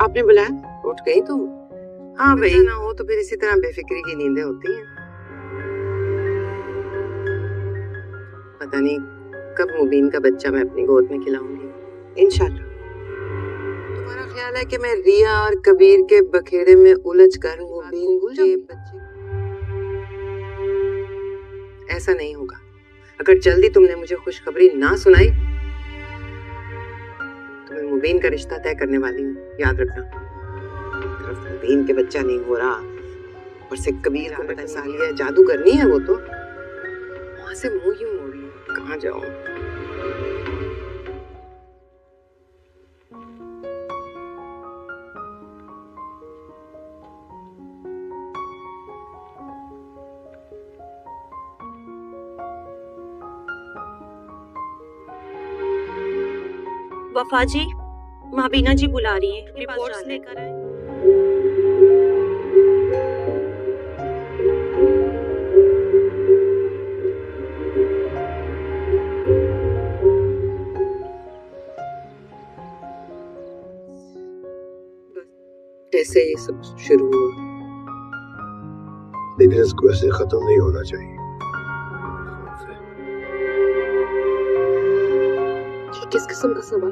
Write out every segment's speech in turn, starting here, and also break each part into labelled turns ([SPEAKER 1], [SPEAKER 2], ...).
[SPEAKER 1] आपने बुलाया? उठ गई तुम? हाँ भाई, ना हो तो फिर इसी तरह बेफिक्री की नींदें होती हैं। पता नहीं कब मुबीन का बच्चा मैं अपनी गोद में खिलाऊंगी, इंशाल्लाह। तुम्हारा ख्याल है कि मैं रिया और कबीर के बखेड़े में उलझ कर मुबीन के बच्चे? ऐसा नहीं होगा। अगर जल्दी तुमने मुझे खुशखबरी ना सुनाई तो मैं मुबीन का रिश्ता तय करने वाली हूँ, याद रखना। सिर्फ मुबीन के बच्चा नहीं हो रहा, और से कबीर को पता सालिया जादू करनी है। वो तो वहां से मुंह ही मोड़ ली, कहाँ जाऊं?
[SPEAKER 2] वफा जी, माबीना जी बुला रही हैं, रिपोर्ट्स लेकर आए।
[SPEAKER 1] कैसे ये सब शुरू हुआ?
[SPEAKER 3] लेकिन इसको ऐसे खत्म नहीं होना चाहिए।
[SPEAKER 1] किस किस्म का सवाल?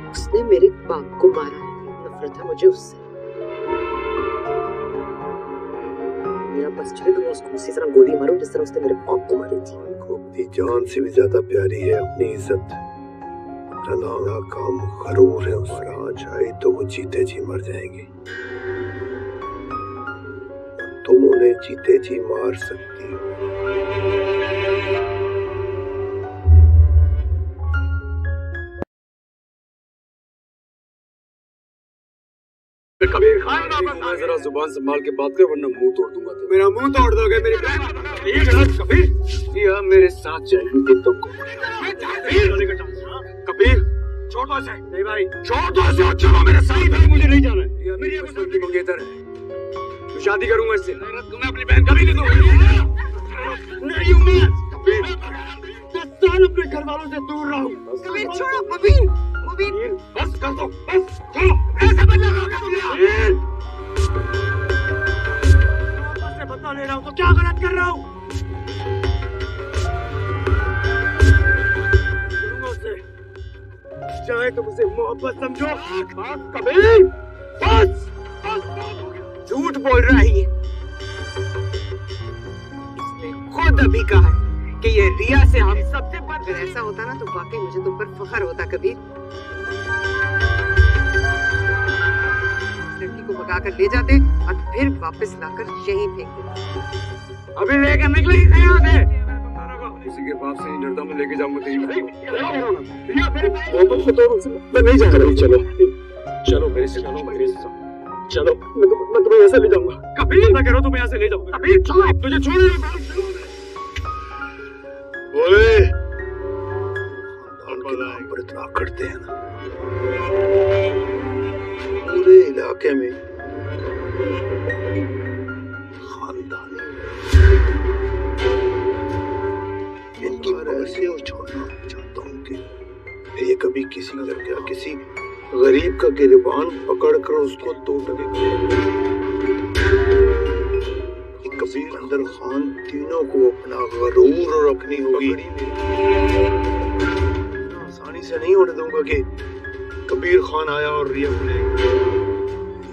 [SPEAKER 1] उसने मेरे बाप को मारा, नफरत है मुझे उससे। मेरा बस चले तो मैं उसको उसी तरह गोली मारूं जिस तरह उसने मेरे बाप को मारी थी।
[SPEAKER 3] उनको अपनी जान से भी ज्यादा प्यारी है अपनी इज्जत, अपना काम गरूर है। उसका आज आए तो वो जीते जी मर जाएंगे, तुम उन्हें जीते जी मार सकती हो।
[SPEAKER 4] कबीर खान वापस जरा जुबान संभाल के बात कर वरना मुंह तोड़ दूंगा। तो
[SPEAKER 3] मेरा मुंह तोड़ दोगे मेरी
[SPEAKER 4] कबीर, या मेरे साथ जाएंगे तुमको। कबीर छोड़ दो इसे। नहीं भाई छोड़ दो इसे, चलो मेरे साथ। भाई मुझे नहीं जाना है, मेरी पसंद की मंगेतर है, तो शादी करूंगा इससे। तुम्हें अपनी बहन कभी नहीं दूंगा। नहीं हूं मैं कबीर, 10 साल अपने घर वालों से दूर रहा हूं।
[SPEAKER 1] कबीर छोड़ो, मुबीन, मुबीन
[SPEAKER 4] बस कर दो, बस चलो। ऐसा बदला बदला ले रहा हूं तो क्या गलत कर रहा हूं? चाहे तो मुझे मोहब्बत समझो। कबीर बस
[SPEAKER 1] झूठ बोल रहा है। इसने खुद अभी कहा कि ये रिया से हम सबसे पर। अगर ऐसा होता ना तो वाकई मुझे तुम पर फख्र होता कबीर। इस लड़की को भगाकर ले जाते और फिर वापस लाकर यहीं फेंक देते।
[SPEAKER 4] अभी लेकर निकले ही यहाँ से। किसी के बाप से ही डरता मैं लेके जाऊंगा तेरी। मैं नहीं जा रहा। चलो चलो मेरे से, चलो मेरे से, चलो मैं तुम्हें ऐसे ले जाऊंगा। कभी ना करो, तुम्हें ऐसे ले जाऊंगा। कभी तुझे छोड़
[SPEAKER 3] बोले पर इतना करते हैं ना पूरे इलाके में खानदानी इनकी ऐसे और छोड़ना चाहता हूँ कि ये कभी किसी लड़के या किसी गरीब का गिरबान पकड़कर उसको तोड़ने कबीर अंदर खान तीनों को अपना गरूर और अपनी होगी। आसानी से नहीं होने दूंगा कि कबीर खान आया और रिया को ले।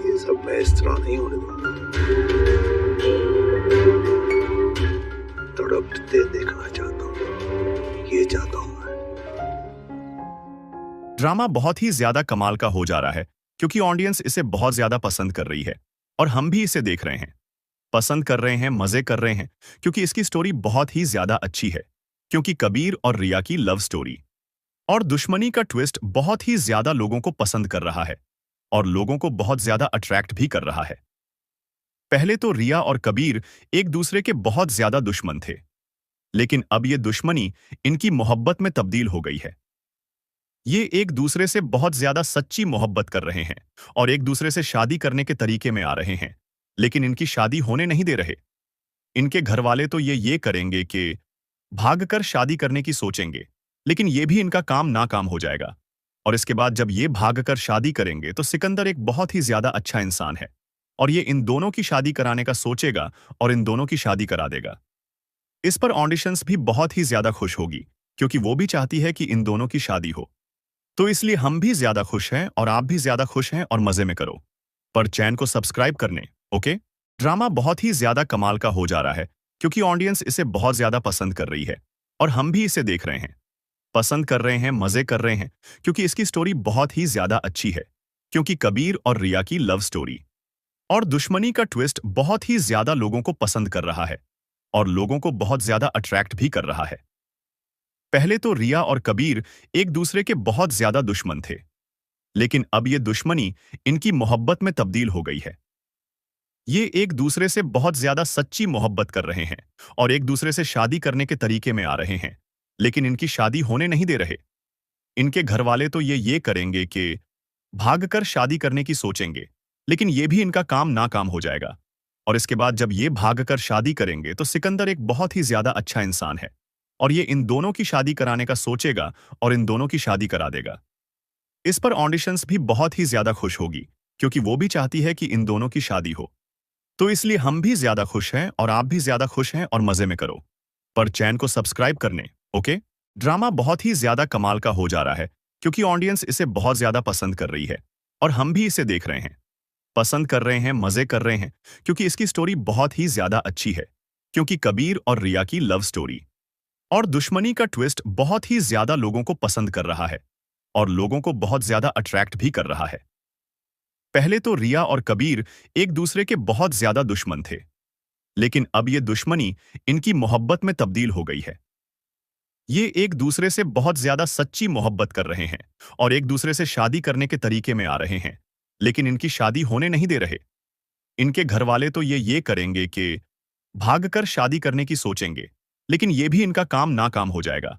[SPEAKER 3] ये सब मैं इस तरह नहीं होने दूंगा। तड़पते देखना चाहता हूँ, ये चाहता हूँ मैं।
[SPEAKER 5] ड्रामा बहुत ही ज्यादा कमाल का हो जा रहा है क्योंकि ऑडियंस इसे बहुत ज्यादा पसंद कर रही है और हम भी इसे देख रहे हैं, पसंद कर रहे हैं, मजे कर रहे हैं क्योंकि इसकी स्टोरी बहुत ही ज्यादा अच्छी है। क्योंकि कबीर और रिया की लव स्टोरी और दुश्मनी का ट्विस्ट बहुत ही ज्यादा लोगों को पसंद कर रहा है और लोगों को बहुत ज्यादा अट्रैक्ट भी कर रहा है। पहले तो रिया और कबीर एक दूसरे के बहुत ज्यादा दुश्मन थे, लेकिन अब ये दुश्मनी इनकी मोहब्बत में तब्दील हो गई है। ये एक दूसरे से बहुत ज्यादा सच्ची मोहब्बत कर रहे हैं और एक दूसरे से शादी करने के तरीके में आ रहे हैं, लेकिन इनकी शादी होने नहीं दे रहे। इनके घर वाले तो ये करेंगे कि भागकर शादी करने की सोचेंगे, लेकिन ये भी इनका काम नाकाम हो जाएगा और इसके बाद जब ये भागकर शादी करेंगे तो सिकंदर एक बहुत ही ज्यादा अच्छा इंसान है और ये इन दोनों की शादी कराने का सोचेगा और इन दोनों की शादी करा देगा। इस पर ऑडिशंस भी बहुत ही ज्यादा खुश होगी क्योंकि वो भी चाहती है कि इन दोनों की शादी हो। तो इसलिए हम भी ज्यादा खुश हैं और आप भी ज्यादा खुश हैं और मजे में करो। पर चैनल को सब्सक्राइब करने, ओके? ड्रामा बहुत ही ज्यादा कमाल का हो जा रहा है क्योंकि ऑडियंस इसे बहुत ज्यादा पसंद कर रही है और हम भी इसे देख रहे हैं, पसंद कर रहे हैं, मजे कर रहे हैं क्योंकि इसकी स्टोरी बहुत ही ज्यादा अच्छी है। क्योंकि कबीर और रिया की लव स्टोरी और दुश्मनी का ट्विस्ट बहुत ही ज्यादा लोगों को पसंद कर रहा है और लोगों को बहुत ज्यादा अट्रैक्ट भी कर रहा है। पहले तो रिया और कबीर एक दूसरे के बहुत ज्यादा दुश्मन थे, लेकिन अब ये दुश्मनी इनकी मोहब्बत में तब्दील हो गई है। ये एक दूसरे से बहुत ज्यादा सच्ची मोहब्बत कर रहे हैं और एक दूसरे से शादी करने के तरीके में आ रहे हैं, लेकिन इनकी शादी होने नहीं दे रहे। इनके घर वाले तो ये करेंगे कि भागकर शादी करने की सोचेंगे, लेकिन ये भी इनका काम नाकाम हो जाएगा। और इसके बाद जब ये भागकर शादी करेंगे तो सिकंदर एक बहुत ही ज्यादा अच्छा इंसान है और ये इन दोनों की शादी कराने का सोचेगा और इन दोनों की शादी करा देगा। इस पर ऑडिशंस भी बहुत ही ज्यादा खुश होगी क्योंकि वो भी चाहती है कि इन दोनों की शादी हो। तो इसलिए हम भी ज्यादा खुश हैं और आप भी ज्यादा खुश हैं और मजे में करो। पर चैनल को सब्सक्राइब करने, ओके? ड्रामा बहुत ही ज्यादा कमाल का हो जा रहा है क्योंकि ऑडियंस इसे बहुत ज्यादा पसंद कर रही है और हम भी इसे देख रहे हैं, पसंद कर रहे हैं, मजे कर रहे हैं क्योंकि इसकी स्टोरी बहुत ही ज्यादा अच्छी है। क्योंकि कबीर और रिया की लव स्टोरी और दुश्मनी का ट्विस्ट बहुत ही ज्यादा लोगों को पसंद कर रहा है और लोगों को बहुत ज्यादा अट्रैक्ट भी कर रहा है। पहले तो रिया और कबीर एक दूसरे के बहुत ज्यादा दुश्मन थे, लेकिन अब ये दुश्मनी इनकी मोहब्बत में तब्दील हो गई है। ये एक दूसरे से बहुत ज्यादा सच्ची मोहब्बत कर रहे हैं और एक दूसरे से शादी करने के तरीके में आ रहे हैं, लेकिन इनकी शादी होने नहीं दे रहे। इनके घर वाले तो ये करेंगे कि भागकर शादी करने की सोचेंगे, लेकिन ये भी इनका काम नाकाम हो जाएगा।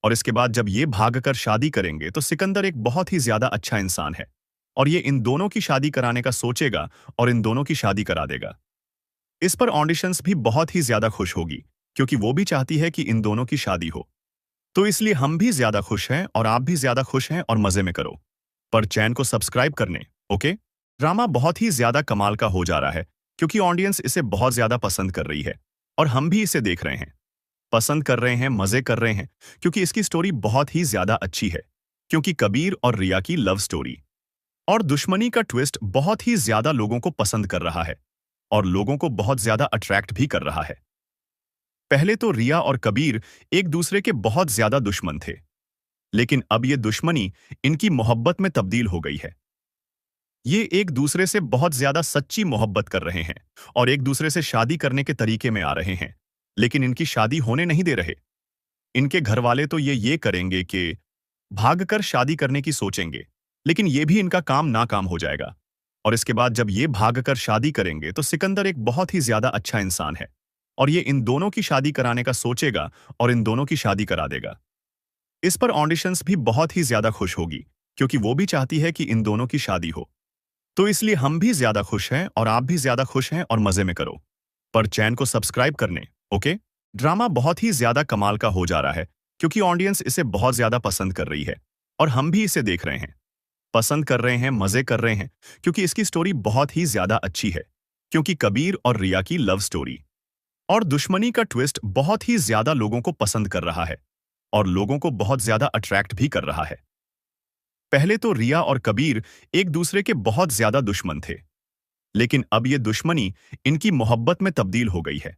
[SPEAKER 5] और इसके बाद जब ये भागकर शादी करेंगे तो सिकंदर एक बहुत ही ज्यादा अच्छा इंसान है और ये इन दोनों की शादी कराने का सोचेगा और इन दोनों की शादी करा देगा। इस पर ऑडिशंस भी बहुत ही ज्यादा खुश होगी क्योंकि वो भी चाहती है कि इन दोनों की शादी हो। तो इसलिए हम भी ज्यादा खुश हैं और आप भी ज्यादा खुश हैं और मजे में करो। पर चैनल को सब्सक्राइब करने, ओके? ड्रामा बहुत ही ज्यादा कमाल का हो जा रहा है क्योंकि ऑडियंस इसे बहुत ज्यादा पसंद कर रही है और हम भी इसे देख रहे हैं, पसंद कर रहे हैं, मजे कर रहे हैं क्योंकि इसकी स्टोरी बहुत ही ज्यादा अच्छी है। क्योंकि कबीर और रिया की लव स्टोरी और दुश्मनी का ट्विस्ट बहुत ही ज्यादा लोगों को पसंद कर रहा है और लोगों को बहुत ज्यादा अट्रैक्ट भी कर रहा है। पहले तो रिया और कबीर एक दूसरे के बहुत ज्यादा दुश्मन थे, लेकिन अब ये दुश्मनी इनकी मोहब्बत में तब्दील हो गई है। ये एक दूसरे से बहुत ज्यादा सच्ची मोहब्बत कर रहे हैं और एक दूसरे से शादी करने के तरीके में आ रहे हैं, लेकिन इनकी शादी होने नहीं दे रहे। इनके घर वाले तो ये करेंगे कि भागकर शादी करने की सोचेंगे, लेकिन ये भी इनका काम नाकाम हो जाएगा। और इसके बाद जब ये भागकर शादी करेंगे तो सिकंदर एक बहुत ही ज्यादा अच्छा इंसान है और ये इन दोनों की शादी कराने का सोचेगा और इन दोनों की शादी करा देगा। इस पर ऑडिशंस भी बहुत ही ज्यादा खुश होगी क्योंकि वो भी चाहती है कि इन दोनों की शादी हो। तो इसलिए हम भी ज्यादा खुश हैं और आप भी ज्यादा खुश हैं और मजे में करो। पर चैनल को सब्सक्राइब करने, ओके? ड्रामा बहुत ही ज्यादा कमाल का हो जा रहा है क्योंकि ऑडियंस इसे बहुत ज्यादा पसंद कर रही है और हम भी इसे देख रहे हैं, पसंद कर रहे हैं, मजे कर रहे हैं क्योंकि इसकी स्टोरी बहुत ही ज्यादा अच्छी है। क्योंकि कबीर और रिया की लव स्टोरी और दुश्मनी का ट्विस्ट बहुत ही ज्यादा लोगों को पसंद कर रहा है और लोगों को बहुत ज्यादा अट्रैक्ट भी कर रहा है। पहले तो रिया और कबीर एक दूसरे के बहुत ज्यादा दुश्मन थे, लेकिन अब ये दुश्मनी इनकी मोहब्बत में तब्दील हो गई है।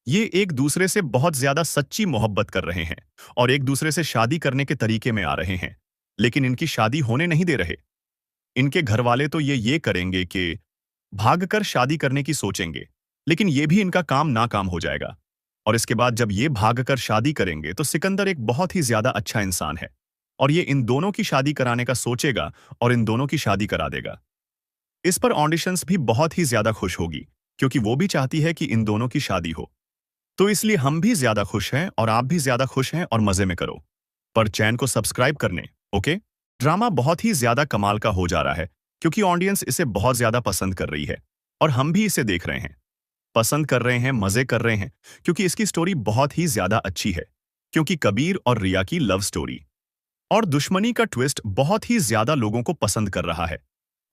[SPEAKER 5] ये एक दूसरे से बहुत ज्यादा सच्ची मोहब्बत कर रहे हैं और एक दूसरे से शादी करने के तरीके में आ रहे हैं, लेकिन इनकी शादी होने नहीं दे रहे। इनके घर वाले तो ये करेंगे कि भागकर शादी करने की सोचेंगे, लेकिन ये भी इनका काम नाकाम हो जाएगा। और इसके बाद जब ये भागकर शादी करेंगे तो सिकंदर एक बहुत ही ज्यादा अच्छा इंसान है और ये इन दोनों की शादी कराने का सोचेगा और इन दोनों की शादी करा देगा। इस पर ऑडिशंस भी बहुत ही ज्यादा खुश होगी क्योंकि वो भी चाहती है कि इन दोनों की शादी हो। तो इसलिए हम भी ज्यादा खुश हैं और आप भी ज्यादा खुश हैं और मजे में करो। पर चैनल को सब्सक्राइब करने, ओके? ड्रामा बहुत ही ज्यादा कमाल का हो जा रहा है क्योंकि ऑडियंस इसे बहुत ज्यादा पसंद कर रही है और हम भी इसे देख रहे हैं, पसंद कर रहे हैं, मजे कर रहे हैं क्योंकि इसकी स्टोरी बहुत ही ज्यादा अच्छी है। क्योंकि कबीर और रिया की लव स्टोरी और दुश्मनी का ट्विस्ट बहुत ही ज्यादा लोगों को पसंद कर रहा है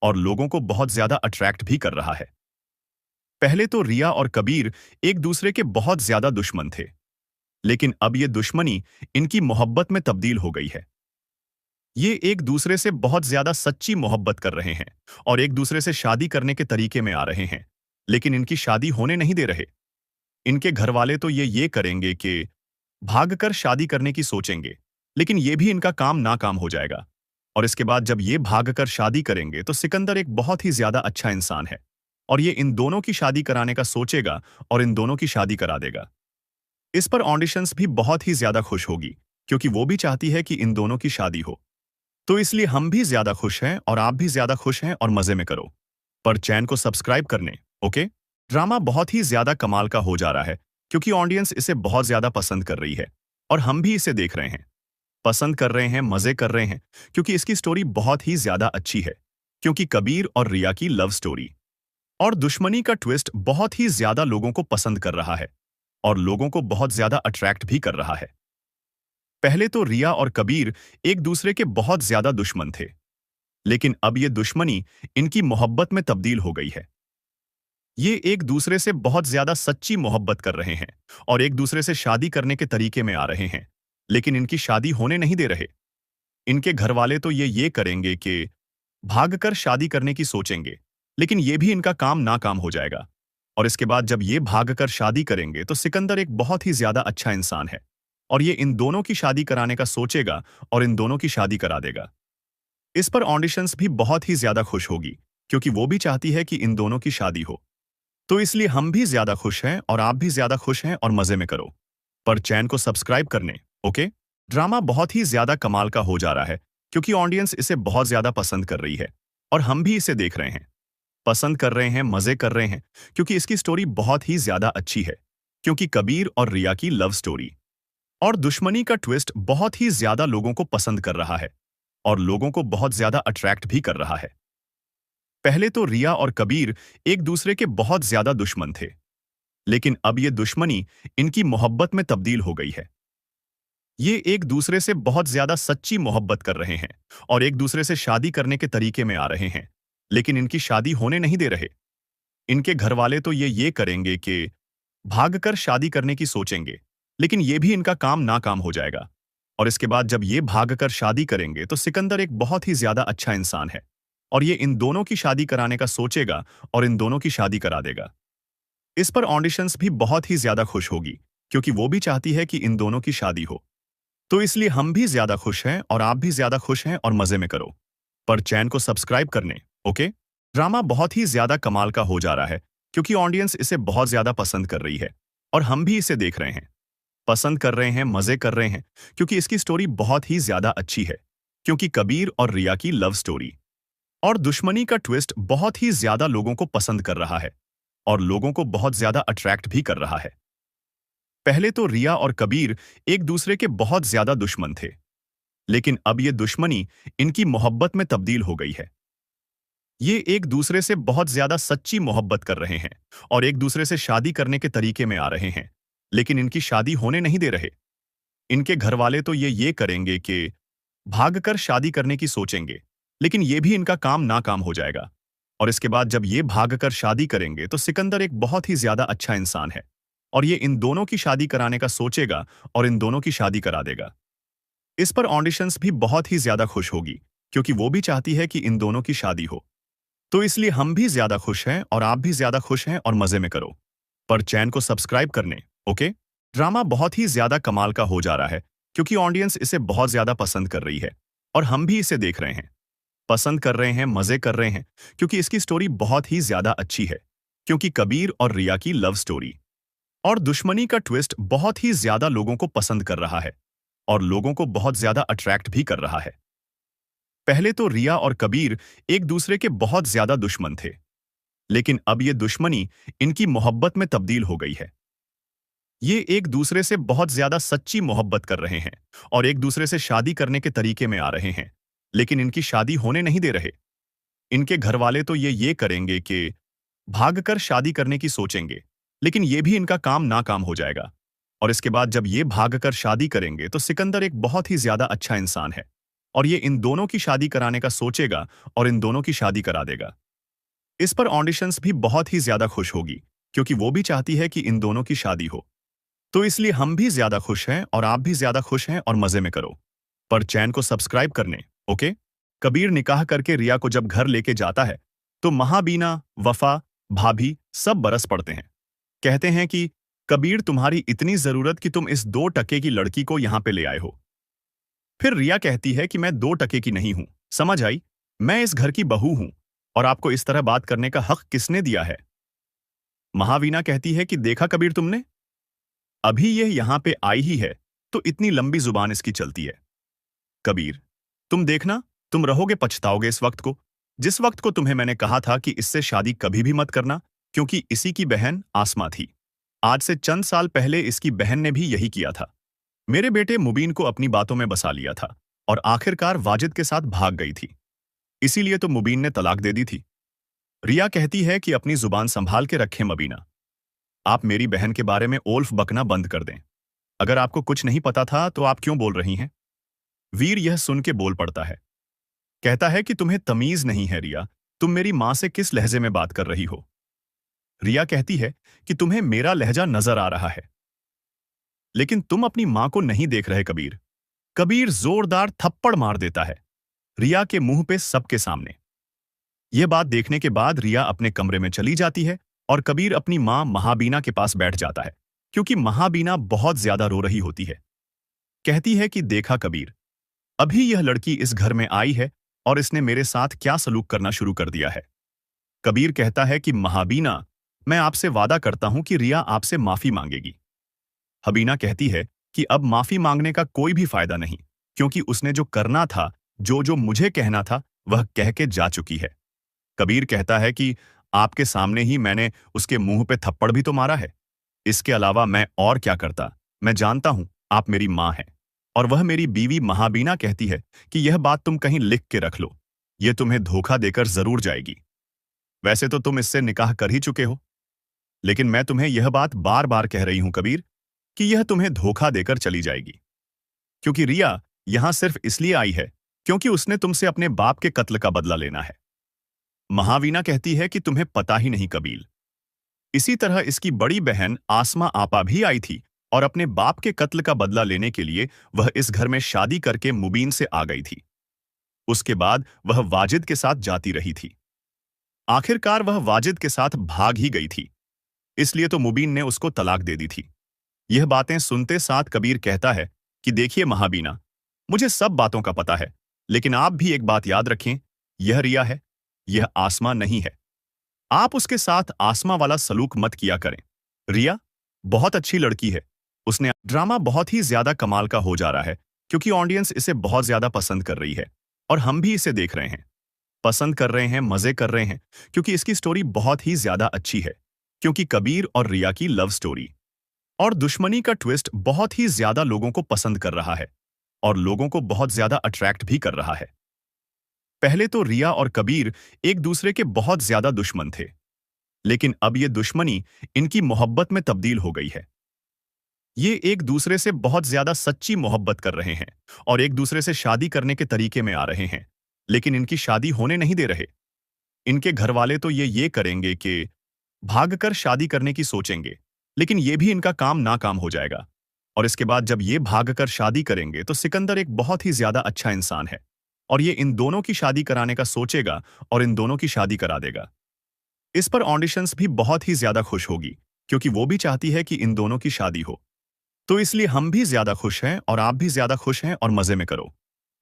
[SPEAKER 5] और लोगों को बहुत ज्यादा अट्रैक्ट भी कर रहा है। पहले तो रिया और कबीर एक दूसरे के बहुत ज्यादा दुश्मन थे, लेकिन अब ये दुश्मनी इनकी मोहब्बत में तब्दील हो गई है। ये एक दूसरे से बहुत ज्यादा सच्ची मोहब्बत कर रहे हैं और एक दूसरे से शादी करने के तरीके में आ रहे हैं, लेकिन इनकी शादी होने नहीं दे रहे। इनके घर वाले तो ये करेंगे कि भागकर शादी करने की सोचेंगे, लेकिन ये भी इनका काम नाकाम हो जाएगा। और इसके बाद जब ये भागकर शादी करेंगे तो सिकंदर एक बहुत ही ज्यादा अच्छा इंसान है और ये इन दोनों की शादी कराने का सोचेगा और इन दोनों की शादी करा देगा। इस पर ऑडिशंस भी बहुत ही ज्यादा खुश होगी, क्योंकि वो भी चाहती है कि इन दोनों की शादी हो। तो इसलिए हम भी ज्यादा खुश हैं और आप भी ज्यादा खुश हैं और मजे में करो। पर चैनल को सब्सक्राइब करने, ओके? ड्रामा बहुत ही ज्यादा कमाल का हो जा रहा है, क्योंकि ऑडियंस इसे बहुत ज्यादा पसंद कर रही है और हम भी इसे देख रहे हैं, पसंद कर रहे हैं, मजे कर रहे हैं, क्योंकि इसकी स्टोरी बहुत ही ज्यादा अच्छी है। क्योंकि कबीर और रिया की लव स्टोरी और दुश्मनी का ट्विस्ट बहुत ही ज्यादा लोगों को पसंद कर रहा है और लोगों को बहुत ज्यादा अट्रैक्ट भी कर रहा है। पहले तो रिया और कबीर एक दूसरे के बहुत ज्यादा दुश्मन थे, लेकिन अब ये दुश्मनी इनकी मोहब्बत में तब्दील हो गई है। ये एक दूसरे से बहुत ज्यादा सच्ची मोहब्बत कर रहे हैं और एक दूसरे से शादी करने के तरीके में आ रहे हैं, लेकिन इनकी शादी होने नहीं दे रहे। इनके घर वाले तो ये करेंगे कि भागकर शादी करने की सोचेंगे, लेकिन ये भी इनका काम नाकाम हो जाएगा। और इसके बाद जब ये भागकर शादी करेंगे तो सिकंदर एक बहुत ही ज्यादा अच्छा इंसान है और ये इन दोनों की शादी कराने का सोचेगा और इन दोनों की शादी करा देगा। इस पर ऑडिशंस भी बहुत ही ज्यादा खुश होगी, क्योंकि वो भी चाहती है कि इन दोनों की शादी हो। तो इसलिए हम भी ज्यादा खुश हैं और आप भी ज्यादा खुश हैं और मजे में करो। पर चैनल को सब्सक्राइब करने, ओके? ड्रामा बहुत ही ज्यादा कमाल का हो जा रहा है, क्योंकि ऑडियंस इसे बहुत ज्यादा पसंद कर रही है और हम भी इसे देख रहे हैं, पसंद कर रहे हैं, मजे कर रहे हैं, क्योंकि इसकी स्टोरी बहुत ही ज्यादा अच्छी है। क्योंकि कबीर और रिया की लव स्टोरी और दुश्मनी का ट्विस्ट बहुत ही ज्यादा लोगों को पसंद कर रहा है और लोगों को बहुत ज्यादा अट्रैक्ट भी कर रहा है। पहले तो रिया और कबीर एक दूसरे के बहुत ज्यादा दुश्मन थे, लेकिन अब ये दुश्मनी इनकी मोहब्बत में तब्दील हो गई है। ये एक दूसरे से बहुत ज्यादा सच्ची मोहब्बत कर रहे हैं और एक दूसरे से शादी करने के तरीके में आ रहे हैं, लेकिन इनकी शादी होने नहीं दे रहे। इनके घर वाले तो ये करेंगे कि भागकर शादी करने की सोचेंगे, लेकिन ये भी इनका काम नाकाम हो जाएगा। और इसके बाद जब ये भागकर शादी करेंगे तो सिकंदर एक बहुत ही ज्यादा अच्छा इंसान है और ये इन दोनों की शादी कराने का सोचेगा और इन दोनों की शादी करा देगा। इस पर ऑडिशंस भी बहुत ही ज्यादा खुश होगी, क्योंकि वो भी चाहती है कि इन दोनों की शादी हो। तो इसलिए हम भी ज्यादा खुश हैं और आप भी ज्यादा खुश हैं और मजे में करो। पर चैनल को सब्सक्राइब करने, ओके? ड्रामा बहुत ही ज्यादा कमाल का हो जा रहा है, क्योंकि ऑडियंस इसे बहुत ज्यादा पसंद कर रही है और हम भी इसे देख रहे हैं, पसंद कर रहे हैं, मजे कर रहे हैं, क्योंकि इसकी स्टोरी बहुत ही ज्यादा अच्छी है। क्योंकि कबीर और रिया की लव स्टोरी और दुश्मनी का ट्विस्ट बहुत ही ज्यादा लोगों को पसंद कर रहा है और लोगों को बहुत ज्यादा अट्रैक्ट भी कर रहा है। पहले तो रिया और कबीर एक दूसरे के बहुत ज्यादा दुश्मन थे, लेकिन अब ये दुश्मनी इनकी मोहब्बत में तब्दील हो गई है। ये एक दूसरे से बहुत ज्यादा सच्ची मोहब्बत कर रहे हैं और एक दूसरे से शादी करने के तरीके में आ रहे हैं, लेकिन इनकी शादी होने नहीं दे रहे। इनके घर वाले तो ये करेंगे कि भागकर शादी करने की सोचेंगे, लेकिन ये भी इनका काम नाकाम हो जाएगा। और इसके बाद जब ये भागकर शादी करेंगे तो सिकंदर एक बहुत ही ज्यादा अच्छा इंसान है और ये इन दोनों की शादी कराने का सोचेगा और इन दोनों की शादी करा देगा। इस पर ऑडिशंस भी बहुत ही ज्यादा खुश होगी, क्योंकि वो भी चाहती है कि इन दोनों की शादी हो। तो इसलिए हम भी ज्यादा खुश हैं और आप भी ज्यादा खुश हैं और मजे में करो। पर चैनल को सब्सक्राइब करने, ओके? ड्रामा बहुत ही ज्यादा कमाल का हो जा रहा है, क्योंकि ऑडियंस इसे बहुत ज्यादा पसंद कर रही है और हम भी इसे देख रहे हैं, पसंद कर रहे हैं, मजे कर रहे हैं, क्योंकि इसकी स्टोरी बहुत ही ज्यादा अच्छी है। क्योंकि कबीर और रिया की लव स्टोरी और दुश्मनी का ट्विस्ट बहुत ही ज्यादा लोगों को पसंद कर रहा है और लोगों को बहुत ज्यादा अट्रैक्ट भी कर रहा है। पहले तो रिया और कबीर एक दूसरे के बहुत ज्यादा दुश्मन थे, लेकिन अब ये दुश्मनी इनकी मोहब्बत में तब्दील हो गई है। ये एक दूसरे से बहुत ज्यादा सच्ची मोहब्बत कर रहे हैं और एक दूसरे से शादी करने के तरीके में आ रहे हैं, लेकिन इनकी शादी होने नहीं दे रहे। इनके घर वाले तो ये करेंगे कि भागकर शादी करने की सोचेंगे, लेकिन ये भी इनका काम नाकाम हो जाएगा। और इसके बाद जब ये भागकर शादी करेंगे तो सिकंदर एक बहुत ही ज्यादा अच्छा इंसान है और ये इन दोनों की शादी कराने का सोचेगा और इन दोनों की शादी करा देगा। इस पर ऑडिशंस भी बहुत ही ज्यादा खुश होगी क्योंकि वो भी चाहती है कि इन दोनों की शादी हो। तो इसलिए हम भी ज्यादा खुश हैं और आप भी ज्यादा खुश हैं और मजे में करो। पर चैन को सब्सक्राइब करने, ओके? कबीर निकाह करके रिया को जब घर लेके जाता है तो महाबीना, वफा, भाभी सब बरस पड़ते हैं। कहते हैं कि कबीर तुम्हारी इतनी जरूरत कि तुम इस 2 टके की लड़की को यहां पे ले आए हो। फिर रिया कहती है कि मैं 2 टके की नहीं हूं, समझ आई? मैं इस घर की बहू हूं और आपको इस तरह बात करने का हक किसने दिया है? महावीना कहती है कि देखा कबीर तुमने, अभी यह यहां पे आई ही है तो इतनी लंबी जुबान इसकी चलती है। कबीर, तुम देखना, तुम रहोगे पछताओगे इस वक्त को, जिस वक्त को तुम्हें मैंने कहा था कि इससे शादी कभी भी मत करना क्योंकि इसी की बहन आसमा थी। आज से चंद साल पहले इसकी बहन ने भी यही किया था। मेरे बेटे मुबीन को अपनी बातों में बसा लिया था और आखिरकार वाजिद के साथ भाग गई थी, इसीलिए तो मुबीन ने तलाक दे दी थी। रिया कहती है कि अपनी जुबान संभाल के रखें मबीना, आप मेरी बहन के बारे में ओल्फ बकना बंद कर दें। अगर आपको कुछ नहीं पता था तो आप क्यों बोल रही हैं? वीर यह सुन के बोल पड़ता है, कहता है कि तुम्हें तमीज नहीं है रिया, तुम मेरी मां से किस लहजे में बात कर रही हो? रिया कहती है कि तुम्हें मेरा लहजा नजर आ रहा है, लेकिन तुम अपनी मां को नहीं देख रहे कबीर। कबीर जोरदार थप्पड़ मार देता है रिया के मुंह पे सबके सामने। यह बात देखने के बाद रिया अपने कमरे में चली जाती है और कबीर अपनी मां महाबीना के पास बैठ जाता है क्योंकि महाबीना बहुत ज्यादा रो रही होती है। कहती है कि देखा कबीर, अभी यह लड़की इस घर में आई है और इसने मेरे साथ क्या सलूक करना शुरू कर दिया है। कबीर कहता है कि महाबीना, मैं आपसे वादा करता हूं कि रिया आपसे माफी मांगेगी। हबीना कहती है कि अब माफी मांगने का कोई भी फायदा नहीं क्योंकि उसने जो करना था, जो मुझे कहना था, वह कह के जा चुकी है। कबीर कहता है कि आपके सामने ही मैंने उसके मुंह पे थप्पड़ भी तो मारा है, इसके अलावा मैं और क्या करता? मैं जानता हूं आप मेरी मां हैं और वह मेरी बीवी। महाबीना कहती है कि यह बात तुम कहीं लिख के रख लो, यह तुम्हें धोखा देकर जरूर जाएगी। वैसे तो तुम इससे निकाह कर ही चुके हो, लेकिन मैं तुम्हें यह बात बार बार कह रही हूं कबीर कि यह तुम्हें धोखा देकर चली जाएगी, क्योंकि रिया यहां सिर्फ इसलिए आई है क्योंकि उसने तुमसे अपने बाप के कत्ल का बदला लेना है। महावीना कहती है कि तुम्हें पता ही नहीं कबीर, इसी तरह इसकी बड़ी बहन आसमा आपा भी आई थी और अपने बाप के कत्ल का बदला लेने के लिए वह इस घर में शादी करके मुबीन से आ गई थी। उसके बाद वह वाजिद के साथ जाती रही थी। आखिरकार वह वाजिद के साथ भाग ही गई थी, इसलिए तो मुबीन ने उसको तलाक दे दी थी। यह बातें सुनते साथ कबीर कहता है कि देखिए महाबीना, मुझे सब बातों का पता है, लेकिन आप भी एक बात याद रखें, यह रिया है, यह आसमा नहीं है। आप उसके साथ आसमा वाला सलूक मत किया करें। रिया बहुत अच्छी लड़की है, उसने ड्रामा बहुत ही ज्यादा कमाल का हो जा रहा है क्योंकि ऑडियंस इसे बहुत ज्यादा पसंद कर रही है और हम भी इसे देख रहे हैं, पसंद कर रहे हैं, मजे कर रहे हैं क्योंकि इसकी स्टोरी बहुत ही ज्यादा अच्छी है, क्योंकि कबीर और रिया की लव स्टोरी और दुश्मनी का ट्विस्ट बहुत ही ज्यादा लोगों को पसंद कर रहा है और लोगों को बहुत ज्यादा अट्रैक्ट भी कर रहा है। पहले तो रिया और कबीर एक दूसरे के बहुत ज्यादा दुश्मन थे, लेकिन अब ये दुश्मनी इनकी मोहब्बत में तब्दील हो गई है। ये एक दूसरे से बहुत ज्यादा सच्ची मोहब्बत कर रहे हैं और एक दूसरे से शादी करने के तरीके में आ रहे हैं, लेकिन इनकी शादी होने नहीं दे रहे। इनके घर वाले तो ये करेंगे कि भागकर शादी करने की सोचेंगे, लेकिन ये भी इनका काम नाकाम हो जाएगा। और इसके बाद जब ये भागकर शादी करेंगे तो सिकंदर एक बहुत ही ज्यादा अच्छा इंसान है और ये इन दोनों की शादी कराने का सोचेगा और इन दोनों की शादी करा देगा। इस पर ऑडिशंस भी बहुत ही ज्यादा खुश होगी क्योंकि वो भी चाहती है कि इन दोनों की शादी हो। तो इसलिए हम भी ज्यादा खुश हैं और आप भी ज्यादा खुश हैं और मजे में करो।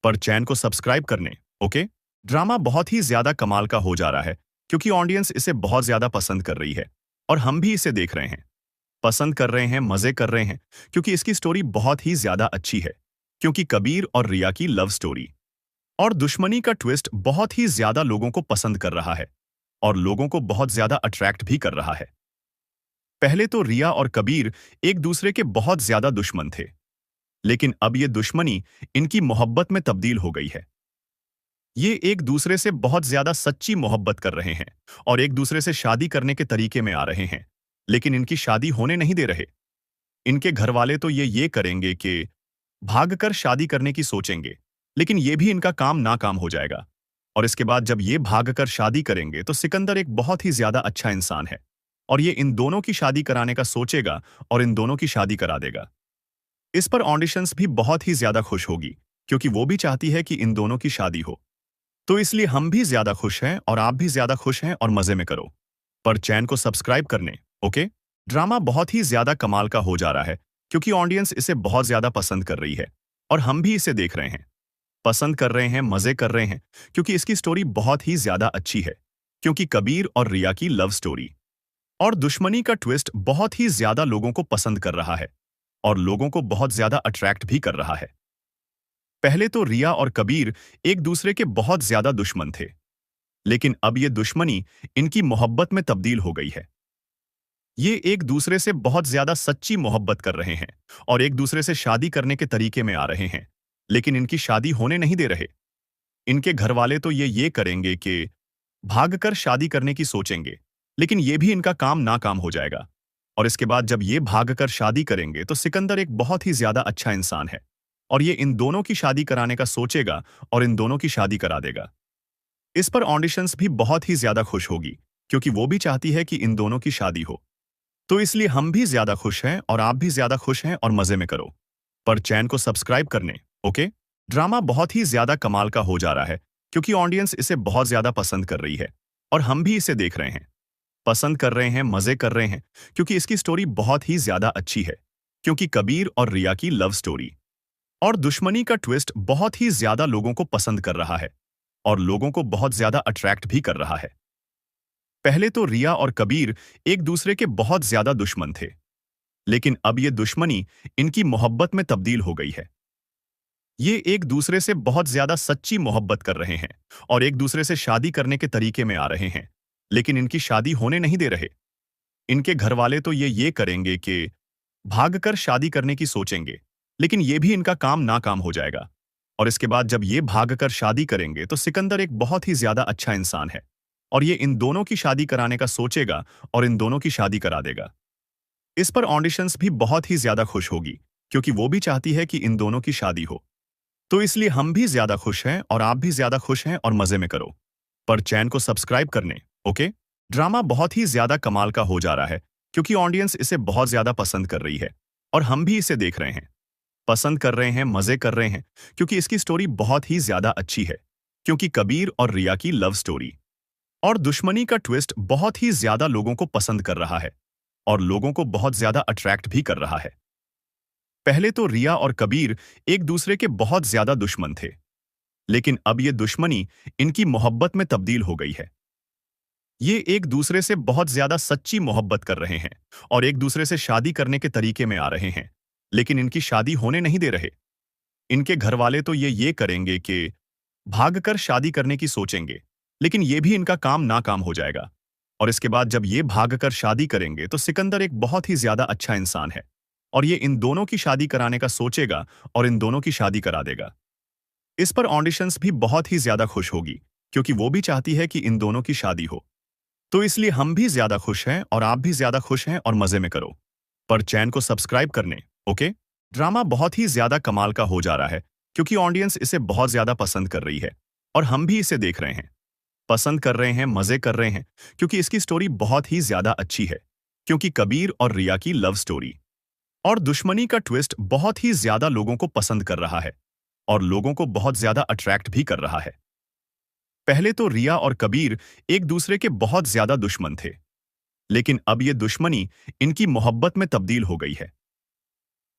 [SPEAKER 5] पर चैन को सब्सक्राइब करने, ओके? ड्रामा बहुत ही ज्यादा कमाल का हो जा रहा है क्योंकि ऑडियंस इसे बहुत ज्यादा पसंद कर रही है और हम भी इसे देख रहे हैं, पसंद कर रहे हैं, मजे कर रहे हैं क्योंकि इसकी स्टोरी बहुत ही ज्यादा अच्छी है, क्योंकि कबीर और रिया की लव स्टोरी और दुश्मनी का ट्विस्ट बहुत ही ज्यादा लोगों को पसंद कर रहा है और लोगों को बहुत ज्यादा अट्रैक्ट भी कर रहा है। पहले तो रिया और कबीर एक दूसरे के बहुत ज्यादा दुश्मन थे, लेकिन अब ये दुश्मनी इनकी मोहब्बत में तब्दील हो गई है। ये एक दूसरे से बहुत ज्यादा सच्ची मोहब्बत कर रहे हैं और एक दूसरे से शादी करने के तरीके में आ रहे हैं, लेकिन इनकी शादी होने नहीं दे रहे। इनके घर वाले तो ये करेंगे कि भागकर शादी करने की सोचेंगे, लेकिन ये भी इनका काम नाकाम हो जाएगा। और इसके बाद जब ये भागकर शादी करेंगे तो सिकंदर एक बहुत ही ज्यादा अच्छा इंसान है और ये इन दोनों की शादी कराने का सोचेगा और इन दोनों की शादी करा देगा। इस पर ऑडिशंस भी बहुत ही ज्यादा खुश होगी क्योंकि वो भी चाहती है कि इन दोनों की शादी हो। तो इसलिए हम भी ज्यादा खुश हैं और आप भी ज्यादा खुश हैं और मजे में करो। पर चैनल को सब्सक्राइब करने, ओके? ड्रामा बहुत ही ज्यादा कमाल का हो जा रहा है क्योंकि ऑडियंस इसे बहुत ज्यादा पसंद कर रही है और हम भी इसे देख रहे हैं, पसंद कर रहे हैं, मजे कर रहे हैं क्योंकि इसकी स्टोरी बहुत ही ज्यादा अच्छी है। क्योंकि कबीर और रिया की लव स्टोरी और दुश्मनी का ट्विस्ट बहुत ही ज्यादा लोगों को पसंद कर रहा है और लोगों को बहुत ज्यादा अट्रैक्ट भी कर रहा है। पहले तो रिया और कबीर एक दूसरे के बहुत ज्यादा दुश्मन थे, लेकिन अब ये दुश्मनी इनकी मोहब्बत में तब्दील हो गई है। ये एक दूसरे से बहुत ज्यादा सच्ची मोहब्बत कर रहे हैं और एक दूसरे से शादी करने के तरीके में आ रहे हैं, लेकिन इनकी शादी होने नहीं दे रहे। इनके घर वाले तो ये करेंगे कि भागकर शादी करने की सोचेंगे, लेकिन ये भी इनका काम नाकाम हो जाएगा। और इसके बाद जब ये भागकर शादी करेंगे तो सिकंदर एक बहुत ही ज्यादा अच्छा इंसान है और ये इन दोनों की शादी कराने का सोचेगा और इन दोनों की शादी करा देगा। इस पर ऑडिशंस भी बहुत ही ज्यादा खुश होगी क्योंकि वो भी चाहती है कि इन दोनों की शादी हो। तो इसलिए हम भी ज्यादा खुश हैं और आप भी ज्यादा खुश हैं और मजे में करो। पर चैनल को सब्सक्राइब करने, ओके? ड्रामा बहुत ही ज्यादा कमाल का हो जा रहा है क्योंकि ऑडियंस इसे बहुत ज्यादा पसंद कर रही है और हम भी इसे देख रहे हैं, पसंद कर रहे हैं, मजे कर रहे हैं क्योंकि इसकी स्टोरी बहुत ही ज्यादा अच्छी है। क्योंकि कबीर और रिया की लव स्टोरी और दुश्मनी का ट्विस्ट बहुत ही ज्यादा लोगों को पसंद कर रहा है और लोगों को बहुत ज्यादा अट्रैक्ट भी कर रहा है। पहले तो रिया और कबीर एक दूसरे के बहुत ज्यादा दुश्मन थे, लेकिन अब ये दुश्मनी इनकी मोहब्बत में तब्दील हो गई है। ये एक दूसरे से बहुत ज्यादा सच्ची मोहब्बत कर रहे हैं और एक दूसरे से शादी करने के तरीके में आ रहे हैं, लेकिन इनकी शादी होने नहीं दे रहे। इनके घर वाले तो ये करेंगे कि भागकर शादी करने की सोचेंगे, लेकिन ये भी इनका काम नाकाम हो जाएगा। और इसके बाद जब ये भागकर शादी करेंगे तो सिकंदर एक बहुत ही ज्यादा अच्छा इंसान है और ये इन दोनों की शादी कराने का सोचेगा और इन दोनों की शादी करा देगा। इस पर ऑडिशंस भी बहुत ही ज्यादा खुश होगी क्योंकि वो भी चाहती है कि इन दोनों की शादी हो। तो इसलिए हम भी ज्यादा खुश हैं और आप भी ज्यादा खुश हैं और मजे में करो। पर चैनल को सब्सक्राइब करने, ओके? ड्रामा बहुत ही ज्यादा कमाल का हो जा रहा है क्योंकि ऑडियंस इसे बहुत ज्यादा पसंद कर रही है और हम भी इसे देख रहे हैं, पसंद कर रहे हैं, मजे कर रहे हैं क्योंकि इसकी स्टोरी बहुत ही ज्यादा अच्छी है। क्योंकि कबीर और रिया की लव स्टोरी और दुश्मनी का ट्विस्ट बहुत ही ज्यादा लोगों को पसंद कर रहा है और लोगों को बहुत ज्यादा अट्रैक्ट भी कर रहा है। पहले तो रिया और कबीर एक दूसरे के बहुत ज्यादा दुश्मन थे, लेकिन अब ये दुश्मनी इनकी मोहब्बत में तब्दील हो गई है। ये एक दूसरे से बहुत ज्यादा सच्ची मोहब्बत कर रहे हैं और एक दूसरे से शादी करने के तरीके में आ रहे हैं, लेकिन इनकी शादी होने नहीं दे रहे। इनके घर वाले तो ये करेंगे कि भागकर शादी करने की सोचेंगे, लेकिन ये भी इनका काम नाकाम हो जाएगा। और इसके बाद जब ये भागकर शादी करेंगे तो सिकंदर एक बहुत ही ज्यादा अच्छा इंसान है और ये इन दोनों की शादी कराने का सोचेगा और इन दोनों की शादी करा देगा। इस पर ऑडिशंस भी बहुत ही ज्यादा खुश होगी क्योंकि वो भी चाहती है कि इन दोनों की शादी हो। तो इसलिए हम भी ज्यादा खुश हैं और आप भी ज्यादा खुश हैं और मजे में करो। पर चैनल को सब्सक्राइब करने, ओके? ड्रामा बहुत ही ज्यादा कमाल का हो जा रहा है क्योंकि ऑडियंस इसे बहुत ज्यादा पसंद कर रही है और हम भी इसे देख रहे हैं, पसंद कर रहे हैं, मजे कर रहे हैं क्योंकि इसकी स्टोरी बहुत ही ज्यादा अच्छी है। क्योंकि कबीर और रिया की लव स्टोरी और दुश्मनी का ट्विस्ट बहुत ही ज्यादा लोगों को पसंद कर रहा है और लोगों को बहुत ज्यादा अट्रैक्ट भी कर रहा है। पहले तो रिया और कबीर एक दूसरे के बहुत ज्यादा दुश्मन थे, लेकिन अब ये दुश्मनी इनकी मोहब्बत में तब्दील हो गई है।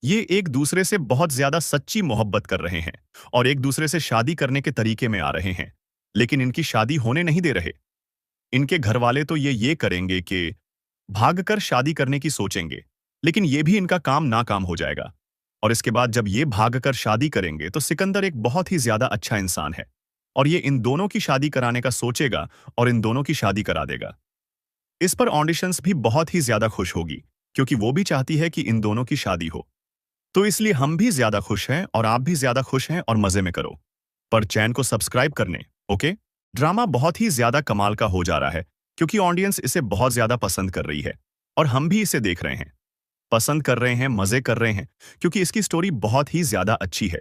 [SPEAKER 5] ये एक दूसरे से बहुत ज्यादा सच्ची मोहब्बत कर रहे हैं और एक दूसरे से शादी करने के तरीके में आ रहे हैं, लेकिन इनकी शादी होने नहीं दे रहे। इनके घर वाले तो ये करेंगे कि भागकर शादी करने की सोचेंगे, लेकिन ये भी इनका काम नाकाम हो जाएगा। और इसके बाद जब ये भागकर शादी करेंगे तो सिकंदर एक बहुत ही ज्यादा अच्छा इंसान है और ये इन दोनों की शादी कराने का सोचेगा और इन दोनों की शादी करा देगा। इस पर ऑडिशंस भी बहुत ही ज्यादा खुश होगी क्योंकि वो भी चाहती है कि इन दोनों की शादी हो। तो इसलिए हम भी ज्यादा खुश हैं और आप भी ज्यादा खुश हैं और मजे में करो। पर चैनल को सब्सक्राइब करने, ओके? ड्रामा बहुत ही ज्यादा कमाल का हो जा रहा है क्योंकि ऑडियंस इसे बहुत ज्यादा पसंद कर रही है और हम भी इसे देख रहे हैं, पसंद कर रहे हैं, मजे कर रहे हैं क्योंकि इसकी स्टोरी बहुत ही ज्यादा अच्छी है।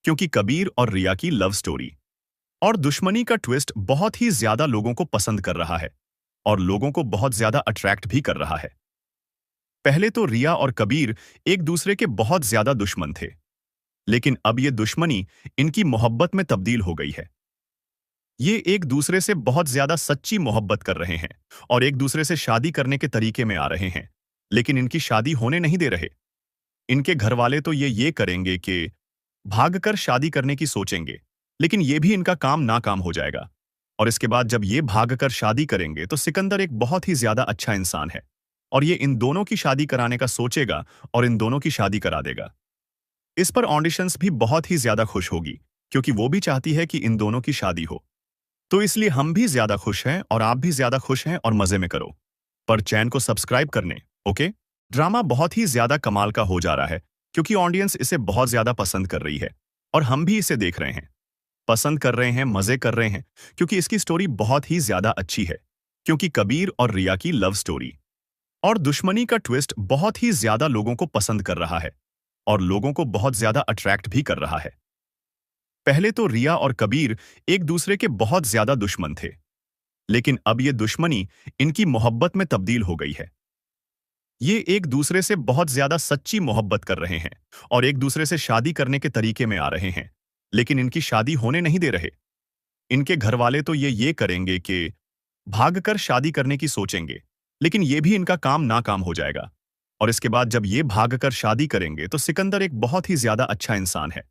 [SPEAKER 5] क्योंकि कबीर और रिया की लव स्टोरी और दुश्मनी का ट्विस्ट बहुत ही ज्यादा लोगों को पसंद कर रहा है और लोगों को बहुत ज्यादा अट्रैक्ट भी कर रहा है। पहले तो रिया और कबीर एक दूसरे के बहुत ज्यादा दुश्मन थे, लेकिन अब ये दुश्मनी इनकी मोहब्बत में तब्दील हो गई है। ये एक दूसरे से बहुत ज्यादा सच्ची मोहब्बत कर रहे हैं और एक दूसरे से शादी करने के तरीके में आ रहे हैं, लेकिन इनकी शादी होने नहीं दे रहे। इनके घर वाले तो ये करेंगे कि भागकर शादी करने की सोचेंगे, लेकिन ये भी इनका काम नाकाम हो जाएगा। और इसके बाद जब ये भागकर शादी करेंगे तो सिकंदर एक बहुत ही ज्यादा अच्छा इंसान है और ये इन दोनों की शादी कराने का सोचेगा और इन दोनों की शादी करा देगा। इस पर ऑडिशंस भी बहुत ही ज्यादा खुश होगी, क्योंकि वो भी चाहती है कि इन दोनों की शादी हो। तो इसलिए हम भी ज्यादा खुश हैं और आप भी ज्यादा खुश हैं और मजे में करो। पर चैनल को सब्सक्राइब करने, ओके? ड्रामा बहुत ही ज्यादा कमाल का हो जा रहा है, क्योंकि ऑडियंस इसे बहुत ज्यादा पसंद कर रही है और हम भी इसे देख रहे हैं, पसंद कर रहे हैं, मजे कर रहे हैं, क्योंकि इसकी स्टोरी बहुत ही ज्यादा अच्छी है। क्योंकि कबीर और रिया की लव स्टोरी और दुश्मनी का ट्विस्ट बहुत ही ज्यादा लोगों को पसंद कर रहा है और लोगों को बहुत ज्यादा अट्रैक्ट भी कर रहा है। पहले तो रिया और कबीर एक दूसरे के बहुत ज्यादा दुश्मन थे, लेकिन अब ये दुश्मनी इनकी मोहब्बत में तब्दील हो गई है। ये एक दूसरे से बहुत ज्यादा सच्ची मोहब्बत कर रहे हैं और एक दूसरे से शादी करने के तरीके में आ रहे हैं, लेकिन इनकी शादी होने नहीं दे रहे। इनके घर वाले तो ये करेंगे कि भागकर शादी करने की सोचेंगे, लेकिन ये भी इनका काम नाकाम हो जाएगा। और इसके बाद जब ये भागकर शादी करेंगे तो सिकंदर एक बहुत ही ज्यादा अच्छा इंसान है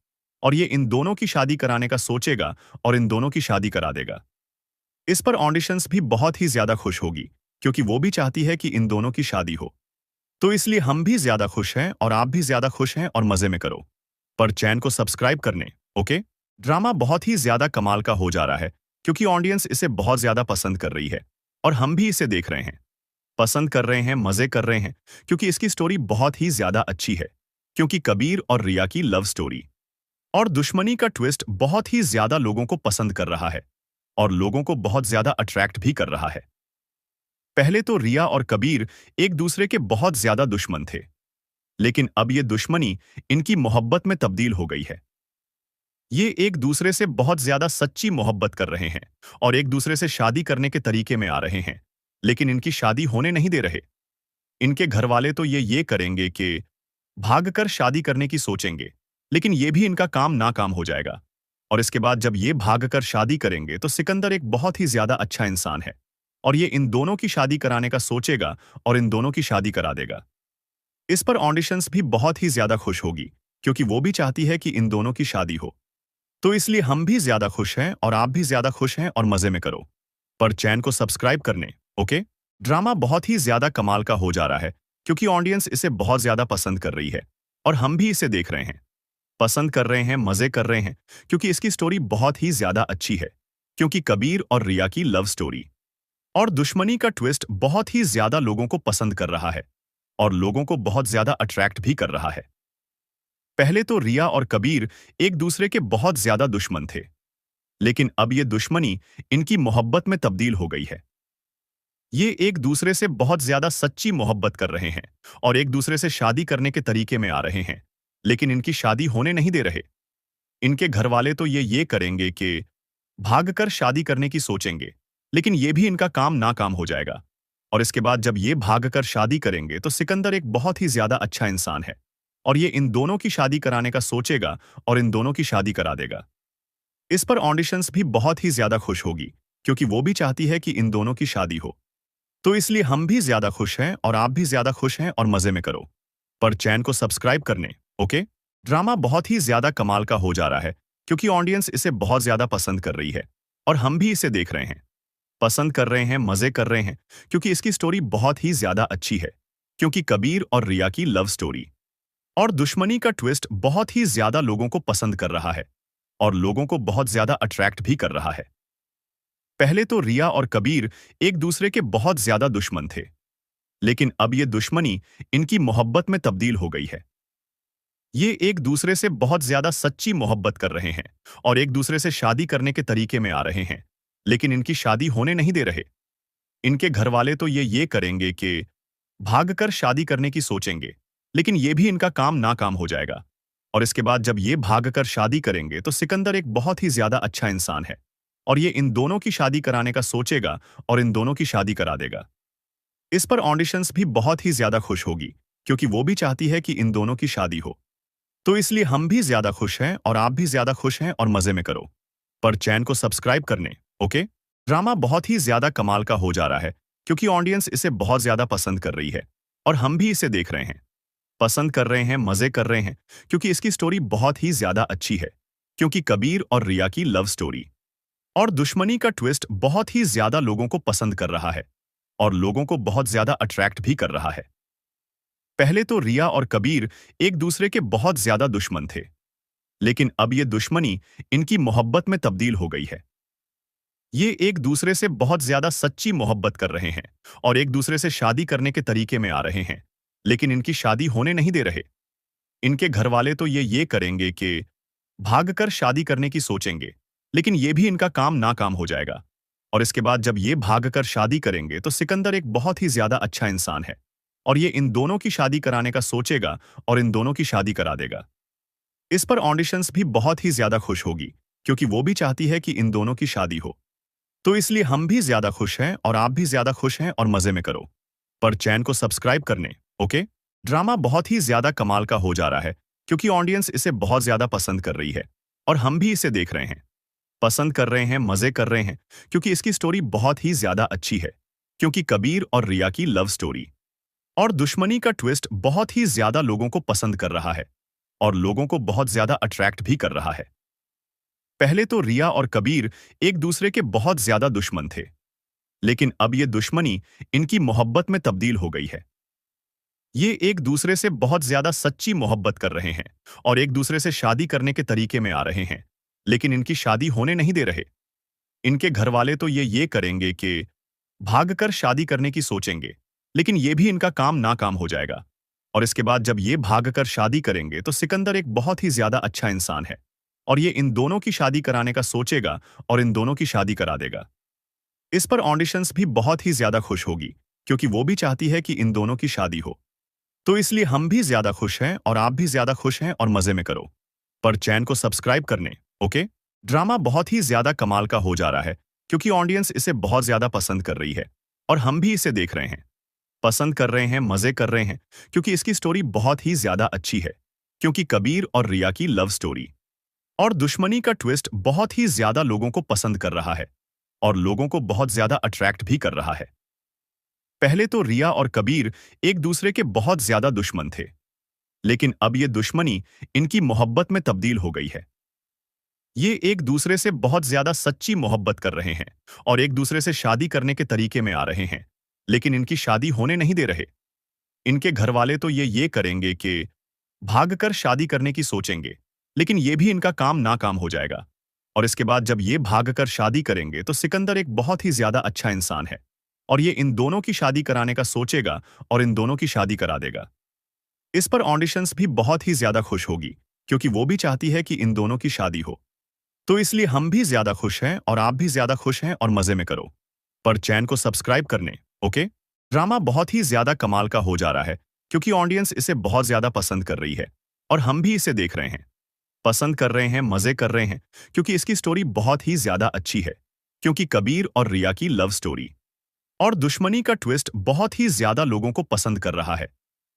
[SPEAKER 5] और ये इन दोनों की शादी कराने का सोचेगा और इन दोनों की शादी करा देगा। इस पर ऑडिशंस भी बहुत ही ज्यादा खुश होगी, क्योंकि वो भी चाहती है कि इन दोनों की शादी हो। तो इसलिए हम भी ज्यादा खुश हैं और आप भी ज्यादा खुश हैं और मजे में करो। पर चैनल को सब्सक्राइब करने, ओके? ड्रामा बहुत ही ज्यादा कमाल का हो जा रहा है, क्योंकि ऑडियंस इसे बहुत ज्यादा पसंद कर रही है और हम भी इसे देख रहे हैं, पसंद कर रहे हैं, मजे कर रहे हैं, क्योंकि इसकी स्टोरी बहुत ही ज्यादा अच्छी है। क्योंकि कबीर और रिया की लव स्टोरी और दुश्मनी का ट्विस्ट बहुत ही ज्यादा लोगों को पसंद कर रहा है और लोगों को बहुत ज्यादा अट्रैक्ट भी कर रहा है। पहले तो रिया और कबीर एक दूसरे के बहुत ज्यादा दुश्मन थे, लेकिन अब ये दुश्मनी इनकी मोहब्बत में तब्दील हो गई है। ये एक दूसरे से बहुत ज्यादा सच्ची मोहब्बत कर रहे हैं और एक दूसरे से शादी करने के तरीके में आ रहे हैं, लेकिन इनकी शादी होने नहीं दे रहे। इनके घर वाले तो ये करेंगे कि भागकर शादी करने की सोचेंगे, लेकिन ये भी इनका काम नाकाम हो जाएगा। और इसके बाद जब ये भागकर शादी करेंगे तो सिकंदर एक बहुत ही ज्यादा अच्छा इंसान है और ये इन दोनों की शादी कराने का सोचेगा और इन दोनों की शादी करा देगा। इस पर ऑडिशंस भी बहुत ही ज्यादा खुश होगी, क्योंकि वो भी चाहती है कि इन दोनों की शादी हो। तो इसलिए हम भी ज्यादा खुश हैं और आप भी ज्यादा खुश हैं और मजे में करो। पर चैनल को सब्सक्राइब करने, ओके? ड्रामा बहुत ही ज्यादा कमाल का हो जा रहा है, क्योंकि ऑडियंस इसे बहुत ज्यादा पसंद कर रही है और हम भी इसे देख रहे हैं, पसंद कर रहे हैं, मजे कर रहे हैं, क्योंकि इसकी स्टोरी बहुत ही ज्यादा अच्छी है। क्योंकि कबीर और रिया की लव स्टोरी और दुश्मनी का ट्विस्ट बहुत ही ज्यादा लोगों को पसंद कर रहा है और लोगों को बहुत ज्यादा अट्रैक्ट भी कर रहा है। पहले तो रिया और कबीर एक दूसरे के बहुत ज्यादा दुश्मन थे, लेकिन अब ये दुश्मनी इनकी मोहब्बत में तब्दील हो गई है। ये एक दूसरे से बहुत ज्यादा सच्ची मोहब्बत कर रहे हैं और एक दूसरे से शादी करने के तरीके में आ रहे हैं, लेकिन इनकी शादी होने नहीं दे रहे। इनके घर वाले तो ये करेंगे कि भागकर शादी करने की सोचेंगे, लेकिन ये भी इनका काम नाकाम हो जाएगा। और इसके बाद जब ये भागकर शादी करेंगे तो सिकंदर एक बहुत ही ज्यादा अच्छा इंसान है और ये इन दोनों की शादी कराने का सोचेगा और इन दोनों की शादी करा देगा। इस पर ऑडिशंस भी बहुत ही ज्यादा खुश होगी, क्योंकि वो भी चाहती है कि इन दोनों की शादी हो। तो इसलिए हम भी ज्यादा खुश हैं और आप भी ज्यादा खुश हैं और मजे में करो। पर चैनल को सब्सक्राइब करने, ओके? ड्रामा बहुत ही ज्यादा कमाल का हो जा रहा है, क्योंकि ऑडियंस इसे बहुत ज्यादा पसंद कर रही है और हम भी इसे देख रहे हैं, पसंद कर रहे हैं, मजे कर रहे हैं, क्योंकि इसकी स्टोरी बहुत ही ज्यादा अच्छी है। क्योंकि कबीर और रिया की लव स्टोरी और दुश्मनी का ट्विस्ट बहुत ही ज्यादा लोगों को पसंद कर रहा है और लोगों को बहुत ज्यादा अट्रैक्ट भी कर रहा है। पहले तो रिया और कबीर एक दूसरे के बहुत ज्यादा दुश्मन थे, लेकिन अब ये दुश्मनी इनकी मोहब्बत में तब्दील हो गई है। ये एक दूसरे से बहुत ज्यादा सच्ची मोहब्बत कर रहे हैं और एक दूसरे से शादी करने के तरीके में आ रहे हैं, लेकिन इनकी शादी होने नहीं दे रहे। इनके घर वाले तो ये करेंगे कि भागकर शादी करने की सोचेंगे, लेकिन ये भी इनका काम नाकाम हो जाएगा। और इसके बाद जब ये भागकर शादी करेंगे तो सिकंदर एक बहुत ही ज्यादा अच्छा इंसान है और ये इन दोनों की शादी कराने का सोचेगा और इन दोनों की शादी करा देगा। इस पर ऑडिशंस भी बहुत ही ज्यादा खुश होगी क्योंकि वो भी चाहती है कि इन दोनों की शादी हो। तो इसलिए हम भी ज्यादा खुश हैं और आप भी ज्यादा खुश हैं और मजे में करो। पर चैनल को सब्सक्राइब करने, ओके? ड्रामा बहुत ही ज्यादा कमाल का हो जा रहा है क्योंकि ऑडियंस इसे बहुत ज्यादा पसंद कर रही है और हम भी इसे देख रहे हैं, पसंद कर रहे हैं, मजे कर रहे हैं क्योंकि इसकी स्टोरी बहुत ही ज्यादा अच्छी है। क्योंकि कबीर और रिया की लव स्टोरी और दुश्मनी का ट्विस्ट बहुत ही ज्यादा लोगों को पसंद कर रहा है और लोगों को बहुत ज्यादा अट्रैक्ट भी कर रहा है। पहले तो रिया और कबीर एक दूसरे के बहुत ज्यादा दुश्मन थे, लेकिन अब ये दुश्मनी इनकी मोहब्बत में तब्दील हो गई है। ये एक दूसरे से बहुत ज्यादा सच्ची मोहब्बत कर रहे हैं और एक दूसरे से शादी करने के तरीके में आ रहे हैं, लेकिन इनकी शादी होने नहीं दे रहे। इनके घर वाले तो ये करेंगे कि भागकर शादी करने की सोचेंगे, लेकिन ये भी इनका काम नाकाम हो जाएगा। और इसके बाद जब ये भागकर शादी करेंगे तो सिकंदर एक बहुत ही ज्यादा अच्छा इंसान है और ये इन दोनों की शादी कराने का सोचेगा और इन दोनों की शादी करा देगा। इस पर ऑडिशंस भी बहुत ही ज्यादा खुश होगी क्योंकि वो भी चाहती है कि इन दोनों की शादी हो। तो इसलिए हम भी ज्यादा खुश हैं और आप भी ज्यादा खुश हैं और मजे में करो। पर चैनल को सब्सक्राइब करने, ओके? ड्रामा बहुत ही ज्यादा कमाल का हो जा रहा है क्योंकि ऑडियंस इसे बहुत ज्यादा पसंद कर रही है और हम भी इसे देख रहे हैं, पसंद कर रहे हैं, मजे कर रहे हैं क्योंकि इसकी स्टोरी बहुत ही ज्यादा अच्छी है। क्योंकि कबीर और रिया की लव स्टोरी और दुश्मनी का ट्विस्ट बहुत ही ज्यादा लोगों को पसंद कर रहा है और लोगों को बहुत ज्यादा अट्रैक्ट भी कर रहा है। पहले तो रिया और कबीर एक दूसरे के बहुत ज्यादा दुश्मन थे, लेकिन अब ये दुश्मनी इनकी मोहब्बत में तब्दील हो गई है। ये एक दूसरे से बहुत ज्यादा सच्ची मोहब्बत कर रहे हैं और एक दूसरे से शादी करने के तरीके में आ रहे हैं, लेकिन इनकी शादी होने नहीं दे रहे। इनके घर वाले तो ये करेंगे कि भागकर शादी करने की सोचेंगे, लेकिन ये भी इनका काम नाकाम हो जाएगा। और इसके बाद जब ये भागकर शादी करेंगे तो सिकंदर एक बहुत ही ज्यादा अच्छा इंसान है और ये इन दोनों की शादी कराने का सोचेगा और इन दोनों की शादी करा देगा। इस पर ऑडिशंस भी बहुत ही ज्यादा खुश होगी क्योंकि वो भी चाहती है कि इन दोनों की शादी हो। तो इसलिए हम भी ज्यादा खुश हैं और आप भी ज्यादा खुश हैं और मजे में करो। पर चैनल को सब्सक्राइब करने, ओके? ड्रामा बहुत ही ज्यादा कमाल का हो जा रहा है क्योंकि ऑडियंस इसे बहुत ज्यादा पसंद कर रही है और हम भी इसे देख रहे हैं, पसंद कर रहे हैं, मजे कर रहे हैं क्योंकि इसकी स्टोरी बहुत ही ज्यादा अच्छी है। क्योंकि कबीर और रिया की लव स्टोरी और दुश्मनी का ट्विस्ट बहुत ही ज्यादा लोगों को पसंद कर रहा है और लोगों को बहुत ज्यादा अट्रैक्ट भी कर रहा है। पहले तो रिया और कबीर एक दूसरे के बहुत ज्यादा दुश्मन थे, लेकिन अब ये दुश्मनी इनकी मोहब्बत में तब्दील हो गई है। ये एक दूसरे से बहुत ज्यादा सच्ची मोहब्बत कर रहे हैं और एक दूसरे से शादी करने के तरीके में आ रहे हैं, लेकिन इनकी शादी होने नहीं दे रहे। इनके घर वाले तो ये करेंगे कि भागकर शादी करने की सोचेंगे, लेकिन ये भी इनका काम नाकाम हो जाएगा। और इसके बाद जब ये भागकर शादी करेंगे तो सिकंदर एक बहुत ही ज्यादा अच्छा इंसान है और ये इन दोनों की शादी कराने का सोचेगा और इन दोनों की शादी करा देगा। इस पर ऑडिशंस भी बहुत ही ज्यादा खुश होगी क्योंकि वो भी चाहती है कि इन दोनों की शादी हो। तो इसलिए हम भी ज्यादा खुश हैं और आप भी ज्यादा खुश हैं और मजे में करो। पर चैनल को सब्सक्राइब करने, ओके? ड्रामा बहुत ही ज्यादा कमाल का हो जा रहा है क्योंकि ऑडियंस इसे बहुत ज्यादा पसंद कर रही है और हम भी इसे देख रहे हैं, पसंद कर रहे हैं, मजे कर रहे हैं क्योंकि इसकी स्टोरी बहुत ही ज्यादा अच्छी है। क्योंकि कबीर और रिया की लव स्टोरी और दुश्मनी का ट्विस्ट बहुत ही ज्यादा लोगों को पसंद कर रहा है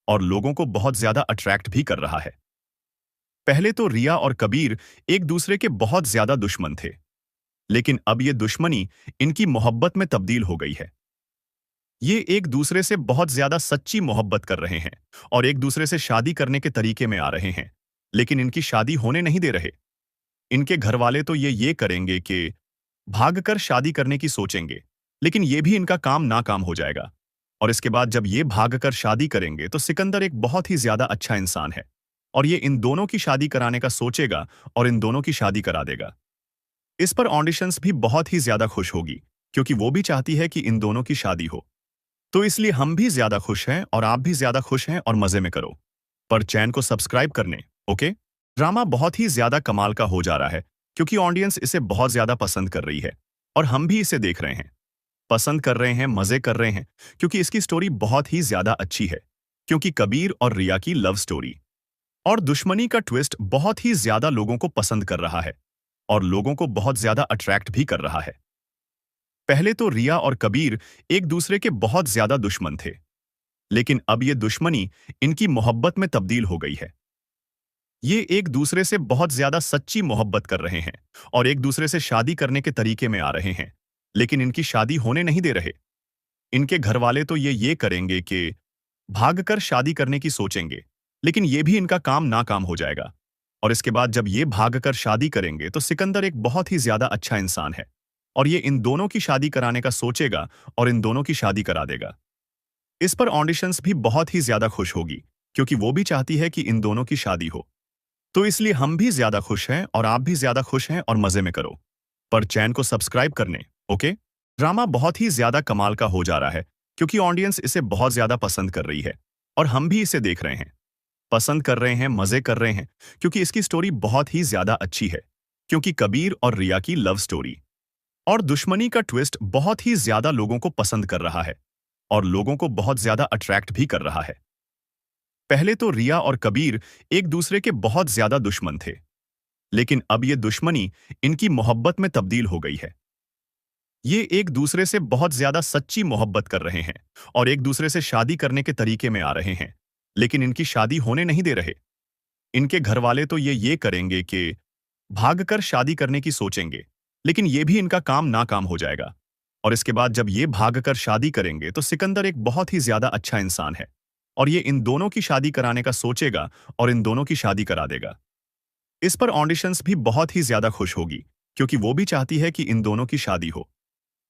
[SPEAKER 5] और लोगों को बहुत ज्यादा अट्रैक्ट भी कर रहा है। पहले तो रिया और कबीर एक दूसरे के बहुत ज्यादा दुश्मन थे, लेकिन अब ये दुश्मनी इनकी मोहब्बत में तब्दील हो गई है। ये एक दूसरे से बहुत ज्यादा सच्ची मोहब्बत कर रहे हैं और एक दूसरे से शादी करने के तरीके में आ रहे हैं, लेकिन इनकी शादी होने नहीं दे रहे। इनके घर वाले तो ये करेंगे कि भागकर शादी करने की सोचेंगे, लेकिन ये भी इनका काम नाकाम हो जाएगा। और इसके बाद जब ये भागकर शादी करेंगे तो सिकंदर एक बहुत ही ज्यादा अच्छा इंसान है और ये इन दोनों की शादी कराने का सोचेगा और इन दोनों की शादी करा देगा। इस पर ऑडिशंस भी बहुत ही ज्यादा खुश होगी क्योंकि वो भी चाहती है कि इन दोनों की शादी हो। तो इसलिए हम भी ज्यादा खुश हैं और आप भी ज्यादा खुश हैं और मजे में करो। पर चैनल को सब्सक्राइब करने, ओके? ड्रामा बहुत ही ज्यादा कमाल का हो जा रहा है क्योंकि ऑडियंस इसे बहुत ज्यादा पसंद कर रही है और हम भी इसे देख रहे हैं, पसंद कर रहे हैं, मजे कर रहे हैं क्योंकि इसकी स्टोरी बहुत ही ज्यादा अच्छी है। क्योंकि कबीर और रिया की लव स्टोरी और दुश्मनी का ट्विस्ट बहुत ही ज्यादा लोगों को पसंद कर रहा है और लोगों को बहुत ज्यादा अट्रैक्ट भी कर रहा है। पहले तो रिया और कबीर एक दूसरे के बहुत ज्यादा दुश्मन थे, लेकिन अब ये दुश्मनी इनकी मोहब्बत में तब्दील हो गई है। ये एक दूसरे से बहुत ज्यादा सच्ची मोहब्बत कर रहे हैं और एक दूसरे से शादी करने के तरीके में आ रहे हैं, लेकिन इनकी शादी होने नहीं दे रहे। इनके घर वाले तो ये करेंगे कि भागकर शादी करने की सोचेंगे, लेकिन ये भी इनका काम नाकाम हो जाएगा। और इसके बाद जब ये भागकर शादी करेंगे तो सिकंदर एक बहुत ही ज्यादा अच्छा इंसान है और ये इन दोनों की शादी कराने का सोचेगा और इन दोनों की शादी करा देगा। इस पर ऑडिशंस भी बहुत ही ज्यादा खुश होगी, क्योंकि वो भी चाहती है कि इन दोनों की शादी हो। तो इसलिए हम भी ज्यादा खुश हैं और आप भी ज्यादा खुश हैं और मजे में करो। पर चैनल को सब्सक्राइब करने, ओके? ड्रामा बहुत ही ज्यादा कमाल का हो जा रहा है, क्योंकि ऑडियंस इसे बहुत ज्यादा पसंद कर रही है और हम भी इसे देख रहे हैं, पसंद कर रहे हैं, मजे कर रहे हैं, क्योंकि इसकी स्टोरी बहुत ही ज्यादा अच्छी है। क्योंकि कबीर और रिया की लव स्टोरी और दुश्मनी का ट्विस्ट बहुत ही ज्यादा लोगों को पसंद कर रहा है और लोगों को बहुत ज्यादा अट्रैक्ट भी कर रहा है। पहले तो रिया और कबीर एक दूसरे के बहुत ज्यादा दुश्मन थे, लेकिन अब ये दुश्मनी इनकी मोहब्बत में तब्दील हो गई है। ये एक दूसरे से बहुत ज्यादा सच्ची मोहब्बत कर रहे हैं और एक दूसरे से शादी करने के तरीके में आ रहे हैं, लेकिन इनकी शादी होने नहीं दे रहे। इनके घर वाले तो ये करेंगे कि भागकर शादी करने की सोचेंगे, लेकिन ये भी इनका काम नाकाम हो जाएगा। और इसके बाद जब ये भागकर शादी करेंगे तो सिकंदर एक बहुत ही ज्यादा अच्छा इंसान है और ये इन दोनों की शादी कराने का सोचेगा और इन दोनों की शादी करा देगा। इस पर ऑडिशंस भी बहुत ही ज्यादा खुश होगी, क्योंकि वो भी चाहती है कि इन दोनों की शादी हो।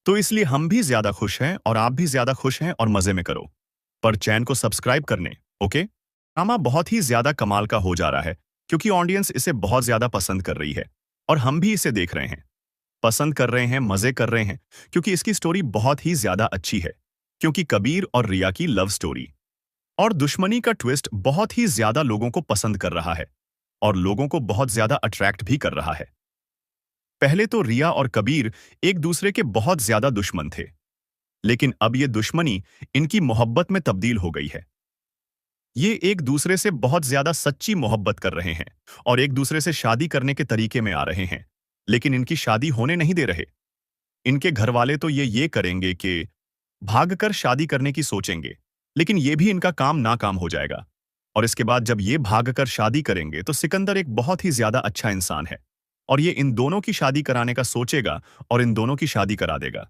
[SPEAKER 5] तो इसलिए हम भी ज्यादा खुश हैं और आप भी ज्यादा खुश हैं और मजे में करो। पर चैनल को सब्सक्राइब करने, ओके? ड्रामा बहुत ही ज्यादा कमाल का हो जा रहा है, क्योंकि ऑडियंस इसे बहुत ज्यादा पसंद कर रही है और हम भी इसे देख रहे हैं, पसंद कर रहे हैं, मजे कर रहे हैं, क्योंकि इसकी स्टोरी बहुत ही ज्यादा अच्छी है। क्योंकि कबीर और रिया की लव स्टोरी और दुश्मनी का ट्विस्ट बहुत ही ज्यादा लोगों को पसंद कर रहा है और लोगों को बहुत ज्यादा अट्रैक्ट भी कर रहा है। पहले तो रिया और कबीर एक दूसरे के बहुत ज्यादा दुश्मन थे, लेकिन अब ये दुश्मनी इनकी मोहब्बत में तब्दील हो गई है। ये एक दूसरे से बहुत ज्यादा सच्ची मोहब्बत कर रहे हैं और एक दूसरे से शादी करने के तरीके में आ रहे हैं, लेकिन इनकी शादी होने नहीं दे रहे। इनके घर वाले तो ये करेंगे कि भागकर शादी करने की सोचेंगे, लेकिन ये भी इनका काम नाकाम हो जाएगा। और इसके बाद जब ये भागकर शादी करेंगे तो सिकंदर एक बहुत ही ज्यादा अच्छा इंसान है और ये इन दोनों की शादी कराने का सोचेगा और इन दोनों की शादी करा देगा।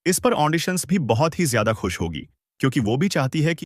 [SPEAKER 5] इस पर ऑडिशंस भी बहुत ही ज्यादा खुश होगी, क्योंकि वो भी चाहती है कि